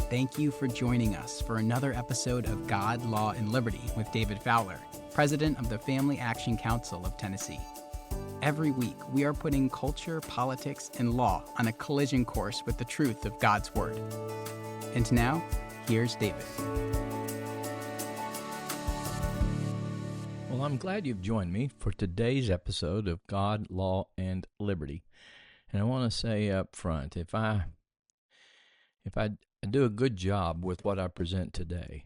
Thank you for joining us for another episode of God, Law, and Liberty with David Fowler, President of the Family Action Council of Tennessee. Every week, we are putting culture, politics, and law on a collision course with the truth of God's Word. And now, here's David. Well, I'm glad you've joined me for today's episode of God, Law, and Liberty. And I want to say up front, if I do a good job with what I present today,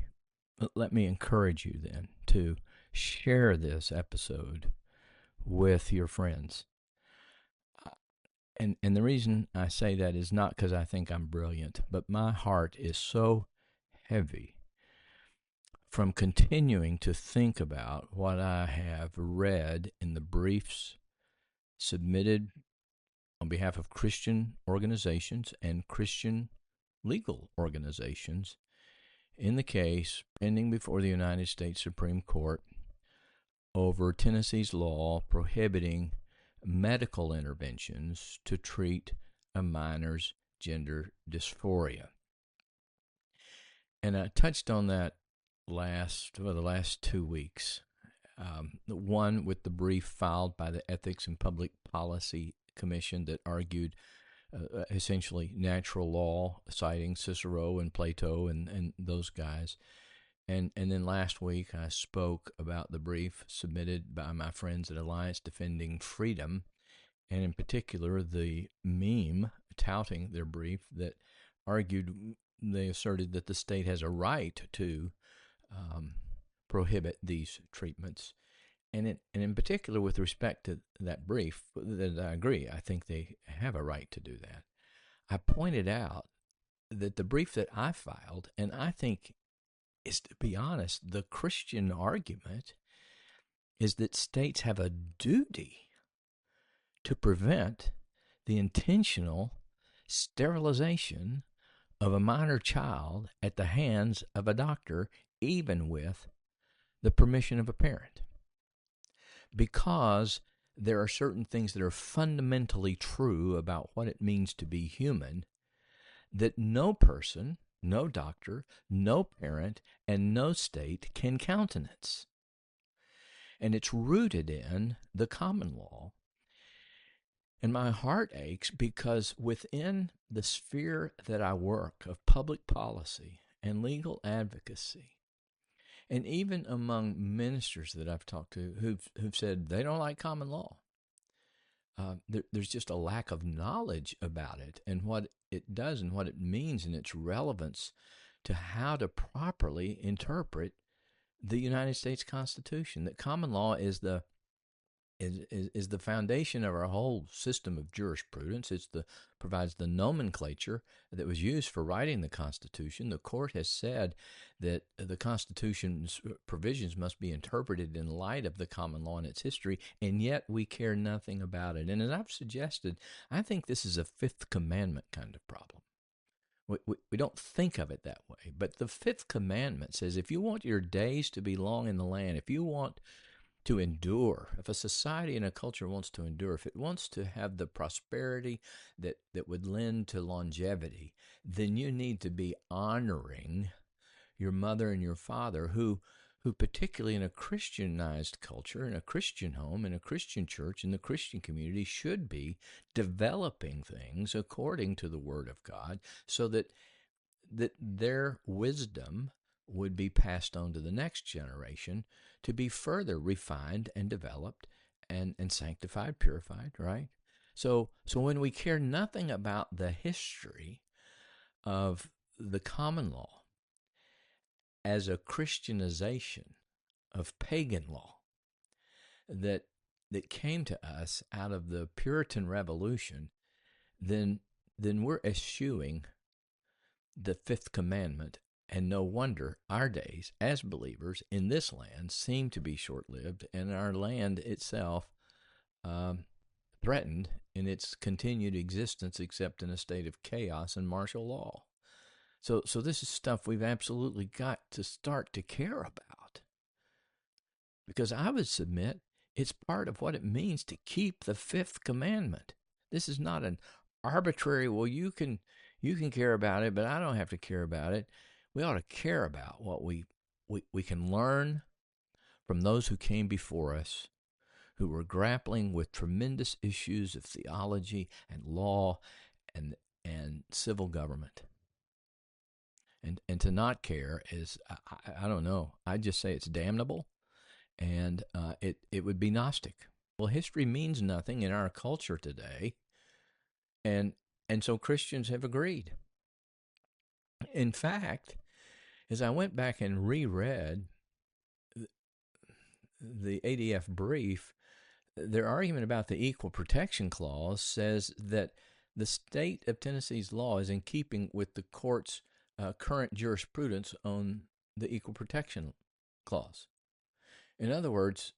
let me encourage you then to share this episode with your friends. And the reason I say that is not because I think I'm brilliant, but my heart is so heavy from continuing to think about what I have read in the briefs submitted on behalf of Christian organizations and Christian legal organizations in the case pending before the United States Supreme Court over Tennessee's law prohibiting medical interventions to treat a minor's gender dysphoria. And I touched on that the last 2 weeks. The one with the brief filed by the Ethics and Public Policy Commission that argued essentially natural law, citing Cicero and Plato and those guys. And then last week I spoke about the brief submitted by my friends at Alliance Defending Freedom, and in particular the meme touting their brief that argued, they asserted that the state has a right to prohibit these treatments. And in particular, with respect to that brief, that I agree, I think they have a right to do that. I pointed out that the brief that I filed, and I think is, to be honest, the Christian argument, is that states have a duty to prevent the intentional sterilization of a minor child at the hands of a doctor, even with the permission of a parent. Because there are certain things that are fundamentally true about what it means to be human that no person, no doctor, no parent, and no state can countenance. And it's rooted in the common law. And my heart aches because within the sphere that I work of public policy and legal advocacy, and even among ministers that I've talked to who've said they don't like common law, there's just a lack of knowledge about it and what it does and what it means and its relevance to how to properly interpret the United States Constitution. That common law is the foundation of our whole system of jurisprudence. Provides the nomenclature that was used for writing the Constitution. The court has said that the Constitution's provisions must be interpreted in light of the common law and its history, and yet we care nothing about it. And as I've suggested, I think this is a Fifth Commandment kind of problem. We don't think of it that way, but the Fifth Commandment says if you want your days to be long in the land, if you want to endure, if a society and a culture wants to endure, if it wants to have the prosperity that would lend to longevity, then you need to be honoring your mother and your father, who particularly in a Christianized culture, in a Christian home, in a Christian church, in the Christian community, should be developing things according to the Word of God so that their wisdom would be passed on to the next generation to be further refined and developed and sanctified, purified, right? So when we care nothing about the history of the common law as a Christianization of pagan law that came to us out of the Puritan Revolution, then we're eschewing the Fifth Commandment. And no wonder our days as believers in this land seem to be short-lived, and our land itself threatened in its continued existence except in a state of chaos and martial law. So this is stuff we've absolutely got to start to care about. Because I would submit it's part of what it means to keep the Fifth Commandment. This is not an arbitrary, well, you can You can care about it, but I don't have to care about it. We ought to care about what we can learn from those who came before us, who were grappling with tremendous issues of theology and law and civil government. And to not care is, I don't know, I just say it's damnable, and it would be Gnostic. Well, history means nothing in our culture today, and so Christians have agreed. In fact, as I went back and reread the ADF brief, their argument about the Equal Protection Clause says that the state of Tennessee's law is in keeping with the court's current jurisprudence on the Equal Protection Clause. In other words,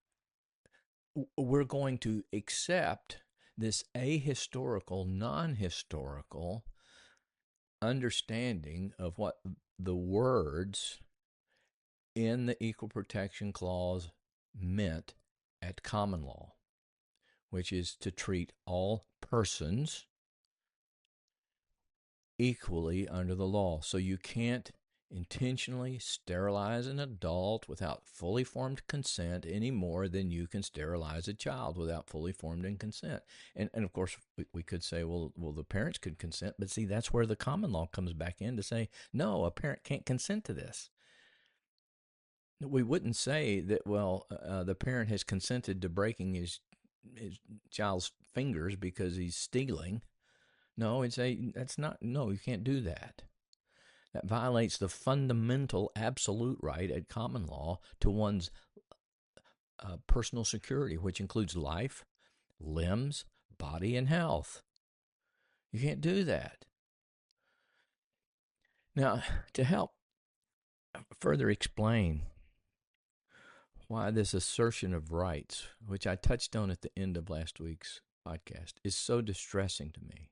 we're going to accept this ahistorical, non-historical understanding of what the words in the Equal Protection Clause meant at common law, which is to treat all persons equally under the law. So you can't intentionally sterilize an adult without fully formed consent any more than you can sterilize a child without fully formed consent. And of course, we could say, well, the parents could consent, but see, that's where the common law comes back in to say, no, a parent can't consent to this. We wouldn't say that, well, the parent has consented to breaking his child's fingers because he's stealing. No, we'd say that's not, no, you can't do that. That violates the fundamental absolute right at common law to one's personal security, which includes life, limbs, body, and health. You can't do that. Now, to help further explain why this assertion of rights, which I touched on at the end of last week's podcast, is so distressing to me.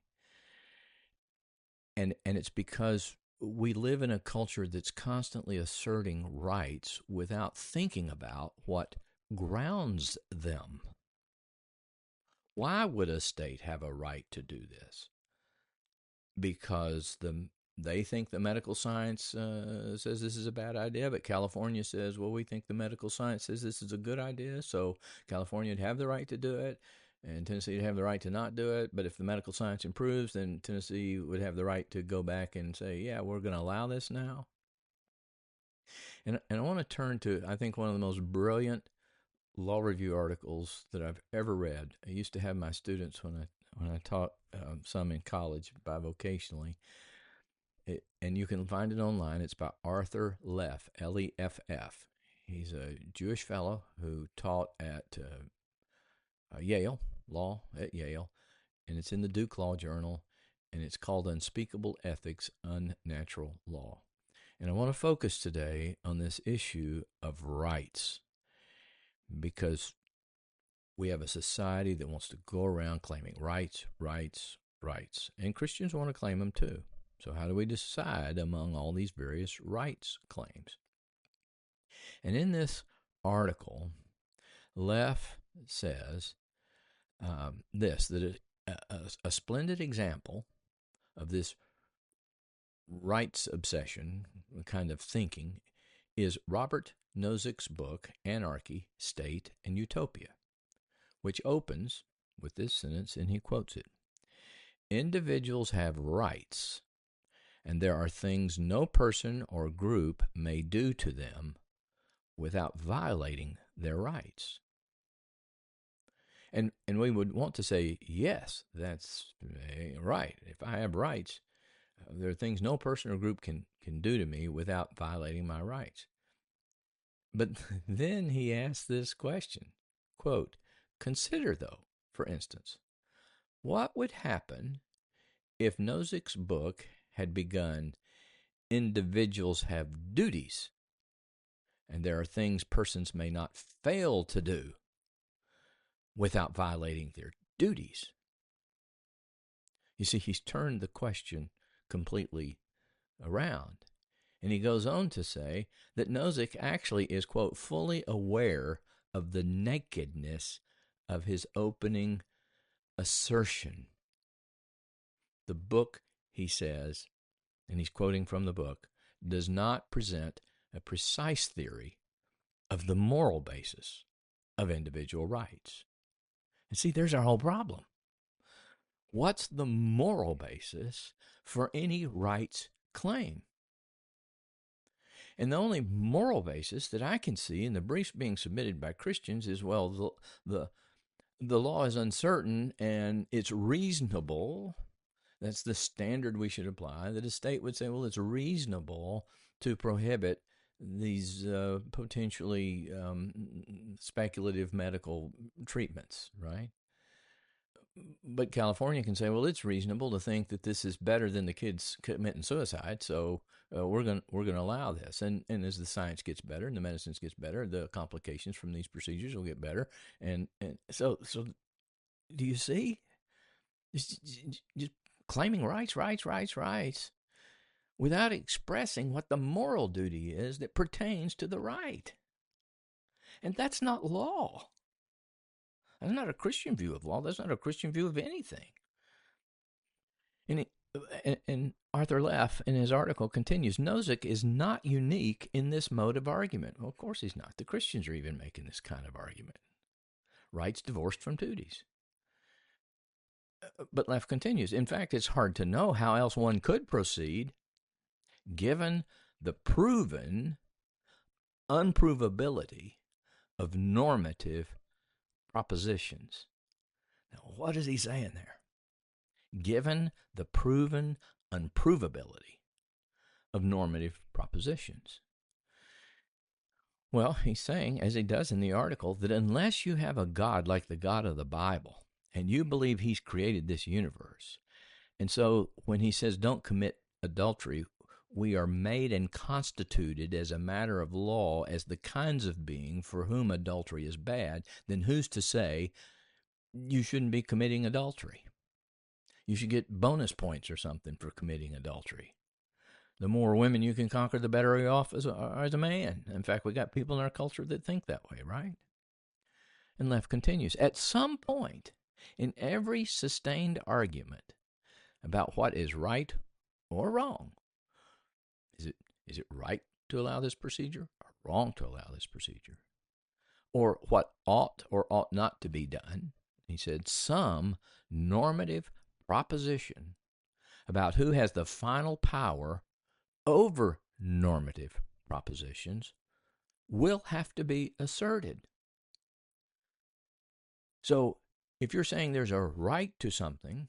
And it's because we live in a culture that's constantly asserting rights without thinking about what grounds them. Why would a state have a right to do this? Because they think the medical science says this is a bad idea, but California says, well, we think the medical science says this is a good idea, so California would have the right to do it, and Tennessee would have the right to not do it. But if the medical science improves, then Tennessee would have the right to go back and say, yeah, we're going to allow this now. And I want to turn to, I think, one of the most brilliant law review articles that I've ever read. I used to have my students when I taught some in college bivocationally. And you can find it online. It's by Arthur Leff, L-E-F-F. He's a Jewish fellow who taught at Yale, law at Yale, and it's in the Duke Law Journal, and it's called Unspeakable Ethics, Unnatural Law. And I want to focus today on this issue of rights, because we have a society that wants to go around claiming rights, rights, rights, and Christians want to claim them too. So how do we decide among all these various rights claims? And in this article, Leff says that a splendid example of this rights obsession kind of thinking is Robert Nozick's book, Anarchy, State, and Utopia, which opens with this sentence, and he quotes it. Individuals have rights, and there are things no person or group may do to them without violating their rights. And we would want to say, yes, that's right. If I have rights, there are things no person or group can do to me without violating my rights. But then he asks this question, quote, consider, though, for instance, what would happen if Nozick's book had begun, individuals have duties, and there are things persons may not fail to do without violating their duties? You see, he's turned the question completely around. And he goes on to say that Nozick actually is, quote, fully aware of the nakedness of his opening assertion. The book he says, and he's quoting from the book, does not present a precise theory of the moral basis of individual rights. And see, there's our whole problem. What's the moral basis for any rights claim? And the only moral basis that I can see in the briefs being submitted by Christians is, well, the law is uncertain and it's reasonable. That's the standard we should apply. That a state would say, well, it's reasonable to prohibit these potentially speculative medical treatments, right? But California can say, well, it's reasonable to think that this is better than the kids committing suicide, so we're going to allow this. And as the science gets better and the medicine gets better, the complications from these procedures will get better. And so do you see? Just claiming rights without expressing what the moral duty is that pertains to the right. And that's not law. That's not a Christian view of law. That's not a Christian view of anything. And Arthur Leff, in his article, continues, Nozick is not unique in this mode of argument. Well, of course he's not. The Christians are even making this kind of argument. Rights divorced from duties. But Leff continues, in fact, it's hard to know how else one could proceed given the proven unprovability of normative propositions. Now, what is he saying there? Given the proven unprovability of normative propositions. Well, he's saying, as he does in the article, that unless you have a God like the God of the Bible, and you believe he's created this universe, and so when he says don't commit adultery, we are made and constituted as a matter of law as the kinds of being for whom adultery is bad, then who's to say you shouldn't be committing adultery? You should get bonus points or something for committing adultery. The more women you can conquer, the better you're off as a man. In fact, we got people in our culture that think that way, right? And Leff continues, at some point in every sustained argument about what is right or wrong, is it right to allow this procedure or wrong to allow this procedure? Or what ought or ought not to be done? He said some normative proposition about who has the final power over normative propositions will have to be asserted. So if you're saying there's a right to something,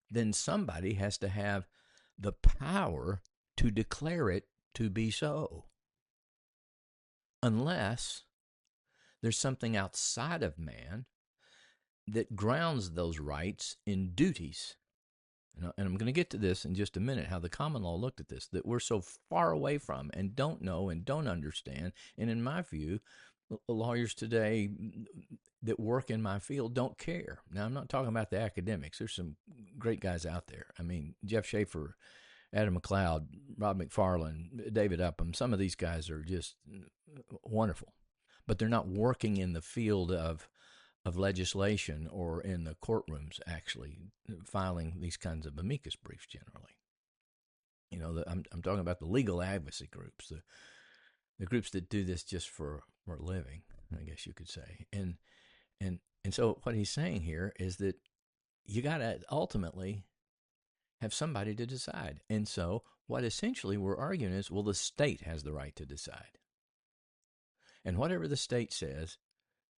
then somebody has to have the power to declare it to be so. Unless there's something outside of man that grounds those rights in duties. And I'm going to get to this in just a minute, how the common law looked at this, that we're so far away from and don't know and don't understand. And in my view, lawyers today that work in my field don't care. Now, I'm not talking about the academics. There's some great guys out there. I mean, Jeff Schaefer, Adam McLeod, Rob McFarland, David Upham, some of these guys are just wonderful. But they're not working in the field of legislation or in the courtrooms actually filing these kinds of amicus briefs generally. You know, I'm talking about the legal advocacy groups, the groups that do this just for a living, I guess you could say. And so what he's saying here is that you got to ultimately have somebody to decide. And so what essentially we're arguing is, well, the state has the right to decide. And whatever the state says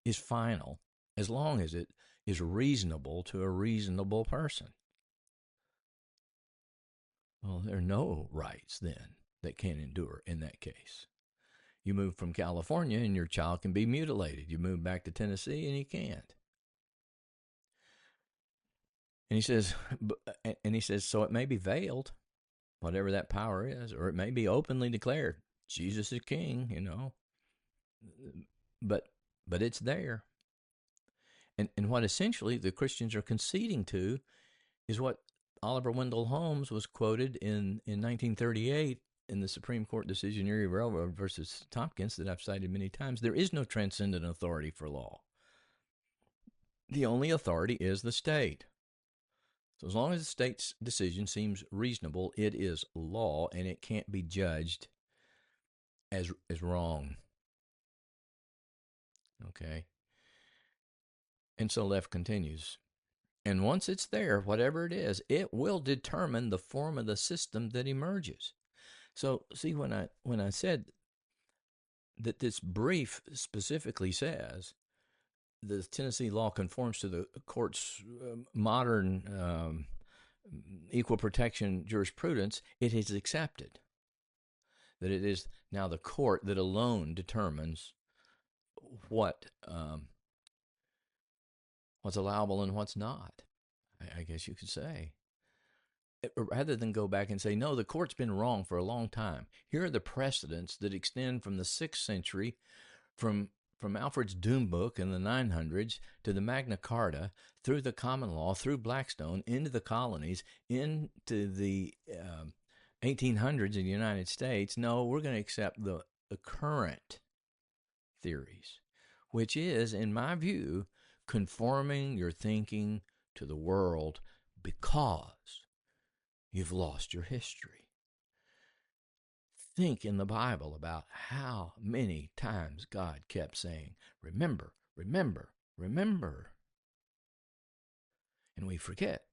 is final as long as it is reasonable to a reasonable person. Well, there are no rights then that can endure in that case. You move from California and your child can be mutilated. You move back to Tennessee and he can't. And he says, so it may be veiled, whatever that power is, or it may be openly declared. Jesus is king, you know. But it's there. And what essentially the Christians are conceding to is what Oliver Wendell Holmes was quoted in 1938 in the Supreme Court decision Erie Railroad versus Tompkins that I've cited many times. There is no transcendent authority for law. The only authority is the state. So as long as the state's decision seems reasonable, it is law, and it can't be judged as wrong. Okay? And so left continues. And once it's there, whatever it is, it will determine the form of the system that emerges. So see, when I said that this brief specifically says the Tennessee law conforms to the court's modern equal protection jurisprudence, it is accepted that it is now the court that alone determines what's allowable and what's not, I guess you could say. Rather than go back and say, no, the court's been wrong for a long time. Here are the precedents that extend from the 6th century, from Alfred's Doom Book in the 900s to the Magna Carta, through the common law, through Blackstone, into the colonies, into the 1800s in the United States. No, we're going to accept the current theories, which is, in my view, conforming your thinking to the world because you've lost your history. Think in the Bible about how many times God kept saying, remember, remember, remember. And we forget.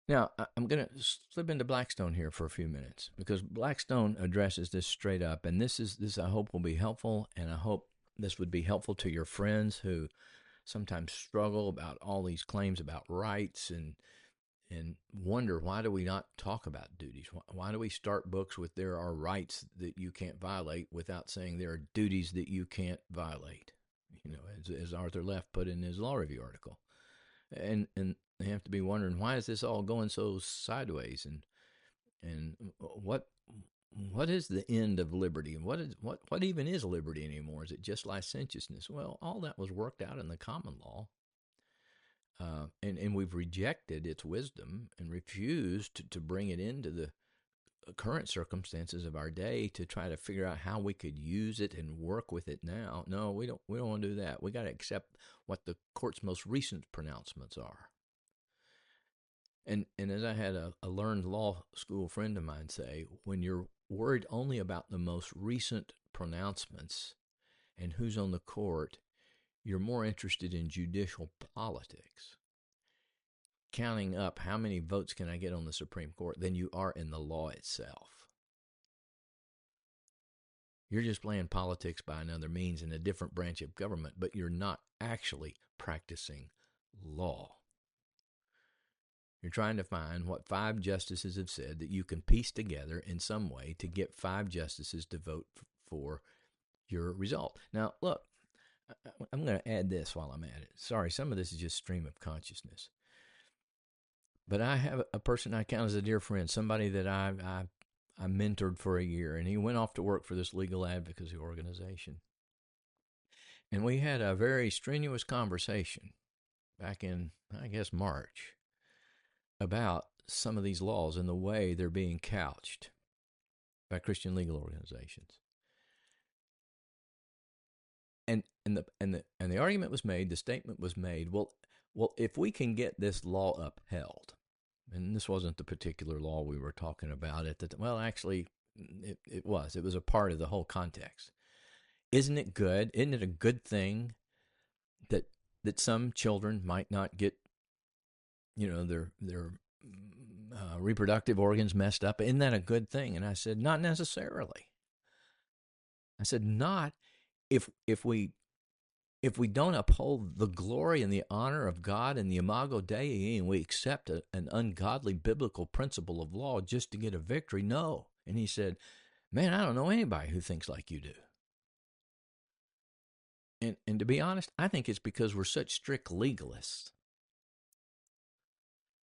Now, I'm going to slip into Blackstone here for a few minutes, because Blackstone addresses this straight up, and this I hope will be helpful, and I hope this would be helpful to your friends who sometimes struggle about all these claims about rights and wonder, why do we not talk about duties? Why do we start books with there are rights that you can't violate without saying there are duties that you can't violate? You know, as Arthur Leff put in his law review article. And they have to be wondering, why is this all going so sideways? And what is the end of liberty? And what even is liberty anymore? Is it just licentiousness? Well, all that was worked out in the common law. And we've rejected its wisdom and refused to bring it into the current circumstances of our day to try to figure out how we could use it and work with it now. No, we don't want to do that. We got to accept what the court's most recent pronouncements are. And as I had a learned law school friend of mine say, when you're worried only about the most recent pronouncements and who's on the court, you're more interested in judicial politics, counting up how many votes can I get on the Supreme Court, than you are in the law itself. You're just playing politics by another means in a different branch of government, but you're not actually practicing law. You're trying to find what 5 justices have said that you can piece together in some way to get 5 justices to vote for your result. Now, look, I'm going to add this while I'm at it. Sorry, some of this is just stream of consciousness. But I have a person I count as a dear friend, somebody that I mentored for a year, and he went off to work for this legal advocacy organization. And we had a very strenuous conversation back in, I guess, March, about some of these laws and the way they're being couched by Christian legal organizations. And the argument was made, the statement was made, well, if we can get this law upheld, and this wasn't the particular law we were talking about at the time. Well, actually, it was. It was a part of the whole context. Isn't it good? Isn't it a good thing that some children might not get, their reproductive organs messed up? Isn't that a good thing? And I said, not necessarily. I said, not if we don't uphold the glory and the honor of God and the imago Dei, and we accept an ungodly biblical principle of law just to get a victory, no. And he said, man, I don't know anybody who thinks like you do. And to be honest, I think it's because we're such strict legalists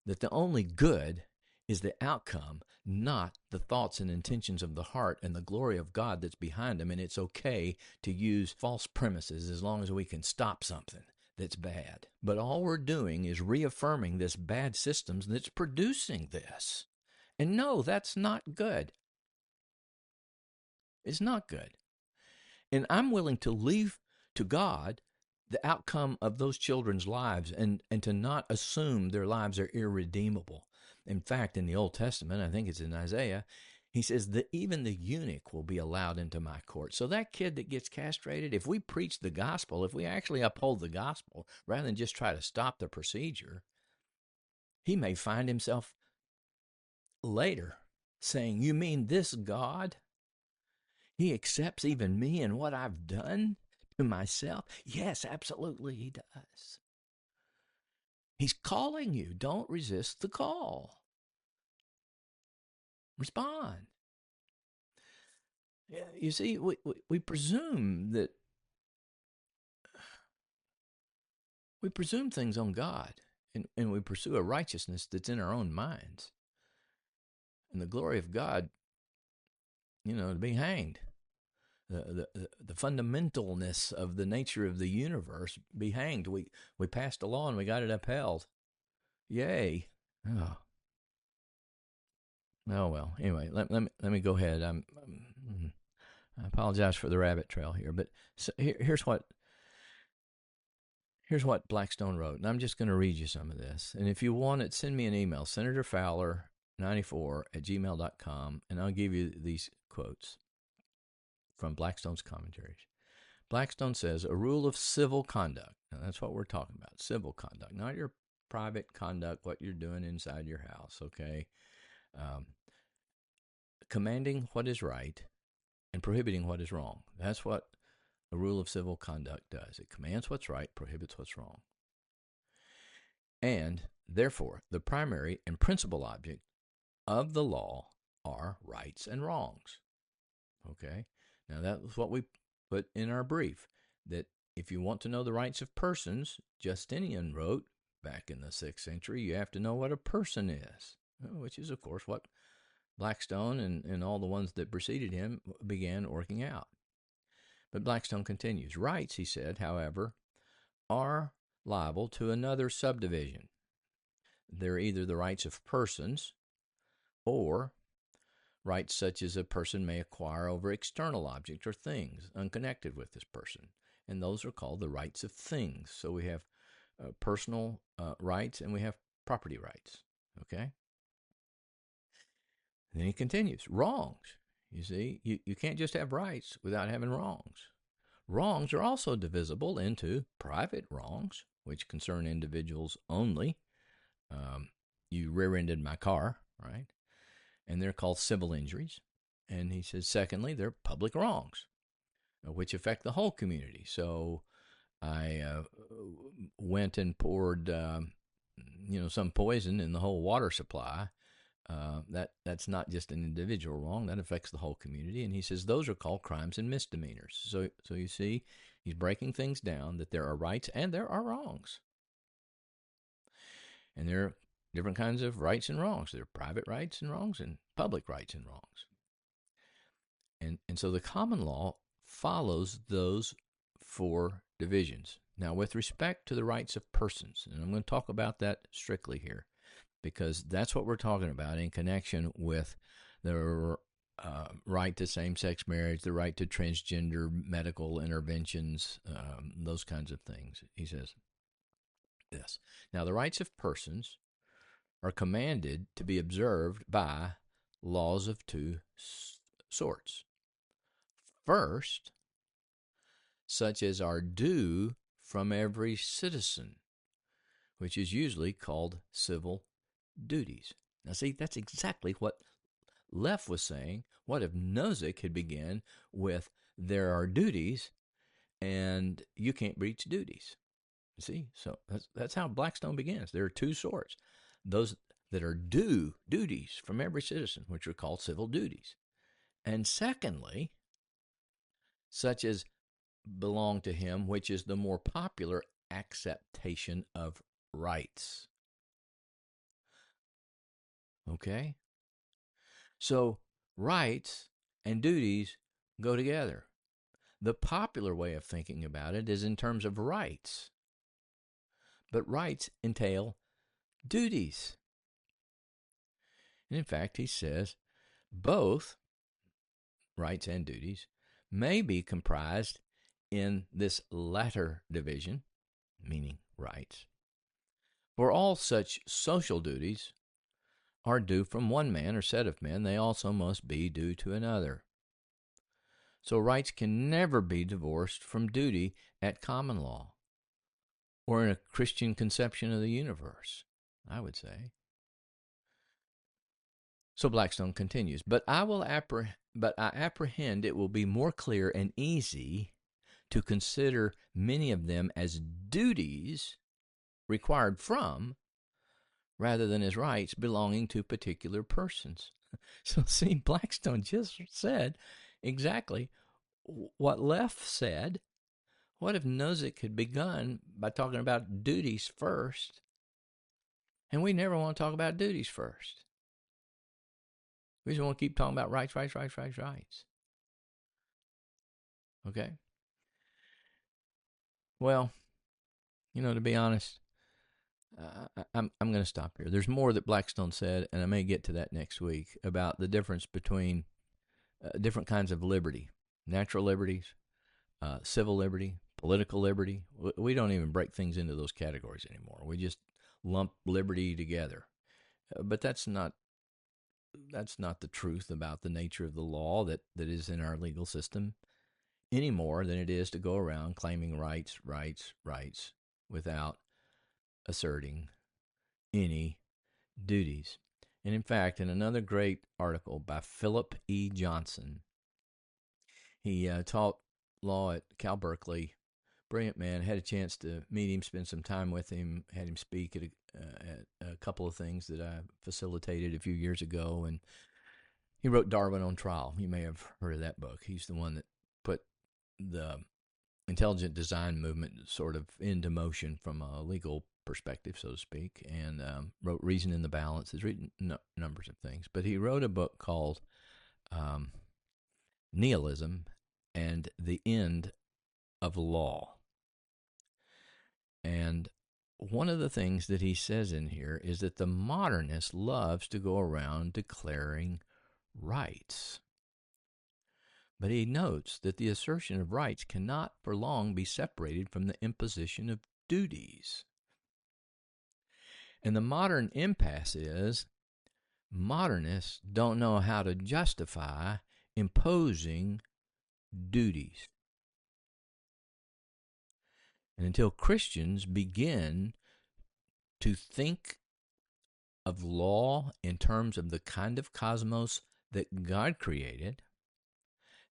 that the only good is the outcome, not the thoughts and intentions of the heart and the glory of God that's behind them. And it's okay to use false premises as long as we can stop something that's bad. But all we're doing is reaffirming this bad system that's producing this. And no, that's not good. It's not good. And I'm willing to leave to God the outcome of those children's lives, and to not assume their lives are irredeemable. In fact, in the Old Testament, I think it's in Isaiah, he says that even the eunuch will be allowed into my court. So that kid that gets castrated, if we preach the gospel, if we actually uphold the gospel rather than just try to stop the procedure, he may find himself later saying, "You mean this God? He accepts even me and what I've done to myself?" Yes, absolutely, he does. He's calling you. Don't resist the call. Respond. You see, we presume that we presume things on God, and we pursue a righteousness that's in our own minds. And the glory of God, to be hanged. The fundamentalness of the nature of the universe be hanged. We passed a law and we got it upheld. Yay. Oh well. Anyway, let me go ahead. I apologize for the rabbit trail here, but here's what Blackstone wrote, and I'm just going to read you some of this. And if you want it, send me an email, senatorfowler94@gmail.com, and I'll give you these quotes from Blackstone's commentaries. Blackstone says, a rule of civil conduct. Now, that's what we're talking about, civil conduct, not your private conduct, what you're doing inside your house, okay? Commanding what is right and prohibiting what is wrong. That's what a rule of civil conduct does. It commands what's right, prohibits what's wrong. And, therefore, the primary and principal object of the law are rights and wrongs. Okay? Now, that was what we put in our brief, that if you want to know the rights of persons, Justinian wrote back in the 6th century, you have to know what a person is, which is, of course, what Blackstone and all the ones that preceded him began working out. But Blackstone continues. Rights, he said, however, are liable to another subdivision. They're either the rights of persons or rights such as a person may acquire over external objects or things unconnected with this person. And those are called the rights of things. So we have personal rights and we have property rights. Okay? And then he continues. Wrongs. You see, you can't just have rights without having wrongs. Wrongs are also divisible into private wrongs, which concern individuals only. You rear-ended my car, right? And they're called civil injuries. And he says, secondly, they're public wrongs, which affect the whole community. So I went and poured, some poison in the whole water supply. That's not just an individual wrong. That affects the whole community. And he says those are called crimes and misdemeanors. So you see, he's breaking things down that there are rights and there are wrongs. And there are different kinds of rights and wrongs. There are private rights and wrongs and public rights and wrongs. And so the common law follows those 4 divisions. Now, with respect to the rights of persons, and I'm going to talk about that strictly here, because that's what we're talking about in connection with the right to same-sex marriage, the right to transgender medical interventions, those kinds of things. He says this. Now, the rights of persons are commanded to be observed by laws of 2 sorts. First, such as are due from every citizen, which is usually called civil duties. Now, see, that's exactly what Leff was saying. What if Nozick had begun with, there are duties, and you can't breach duties? You see, so that's how Blackstone begins. There are 2 sorts. Those that are due duties from every citizen, which are called civil duties. And secondly, such as belong to him, which is the more popular acceptation of rights. Okay? So rights and duties go together. The popular way of thinking about it is in terms of rights. But rights entail duties. And in fact, he says both rights and duties may be comprised in this latter division, meaning rights, for all such social duties are due from one man or set of men, they also must be due to another. So rights can never be divorced from duty at common law or in a Christian conception of the universe, I would say. So Blackstone continues, but I apprehend it will be more clear and easy to consider many of them as duties required from, rather than as rights belonging to particular persons. So see, Blackstone just said exactly what Leff said. What if Nozick had begun by talking about duties first? And we never want to talk about duties first. We just want to keep talking about rights. Okay? Well, to be honest, I'm going to stop here. There's more that Blackstone said, and I may get to that next week, about the difference between different kinds of liberty, natural liberties, civil liberty, political liberty. We don't even break things into those categories anymore. We just lump liberty together. But that's not the truth about the nature of the law that is in our legal system any more than it is to go around claiming rights without asserting any duties. And in fact, in another great article by Philip E. Johnson, he taught law at Cal Berkeley. Brilliant man. Had a chance to meet him, spend some time with him, had him speak at a couple of things that I facilitated a few years ago. And he wrote Darwin on Trial. You may have heard of that book. He's the one that put the intelligent design movement sort of into motion from a legal perspective, so to speak, and wrote Reason in the Balance. He's written numbers of things. But he wrote a book called Nihilism and the End of Law. And one of the things that he says in here is that the modernist loves to go around declaring rights. But he notes that the assertion of rights cannot for long be separated from the imposition of duties. And the modern impasse is modernists don't know how to justify imposing duties. And until Christians begin to think of law in terms of the kind of cosmos that God created,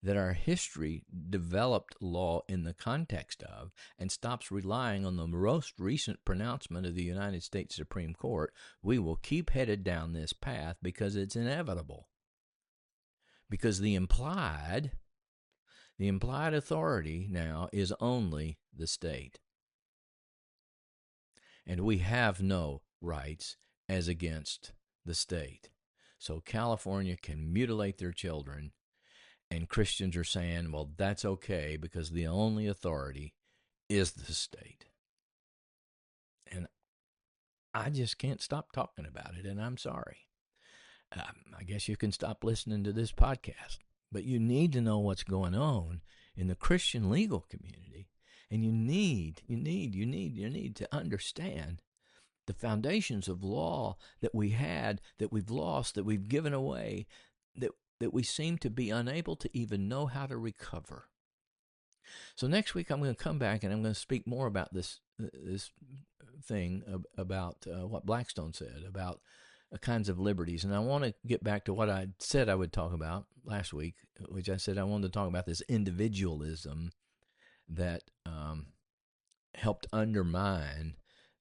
that our history developed law in the context of, and stops relying on the most recent pronouncement of the United States Supreme Court, we will keep headed down this path because it's inevitable. Because the implied authority now is only the state. And we have no rights as against the state. So California can mutilate their children, and Christians are saying, well, that's okay because the only authority is the state. And I just can't stop talking about it, and I'm sorry. I guess you can stop listening to this podcast, but you need to know what's going on in the Christian legal community, and you need to understand the foundations of law that we had, that we've lost, that we've given away, that we seem to be unable to even know how to recover. So next week I'm going to come back and I'm going to speak more about this thing about what Blackstone said about kinds of liberties. And I want to get back to what I said I would talk about last week, which I said I wanted to talk about this individualism that helped undermine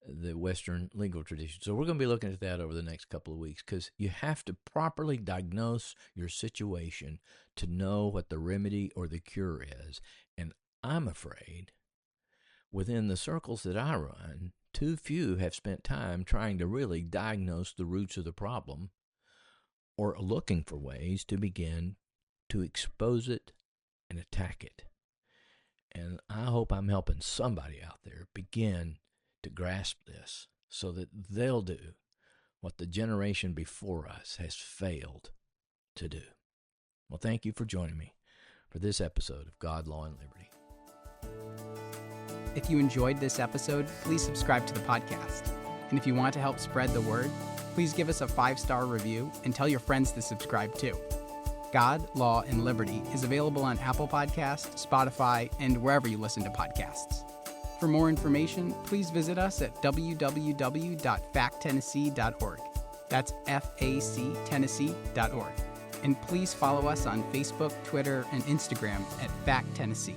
the Western legal tradition. So we're going to be looking at that over the next couple of weeks, because you have to properly diagnose your situation to know what the remedy or the cure is. And I'm afraid within the circles that I run, too few have spent time trying to really diagnose the roots of the problem or looking for ways to begin to expose it and attack it. And I hope I'm helping somebody out there begin to grasp this so that they'll do what the generation before us has failed to do. Well, thank you for joining me for this episode of God, Law, and Liberty. If you enjoyed this episode, please subscribe to the podcast. And if you want to help spread the word, please give us a 5-star review and tell your friends to subscribe too. God, Law, and Liberty is available on Apple Podcasts, Spotify, and wherever you listen to podcasts. For more information, please visit us at www.facttennessee.org. That's factennessee.org. And please follow us on Facebook, Twitter, and Instagram at Fact Tennessee.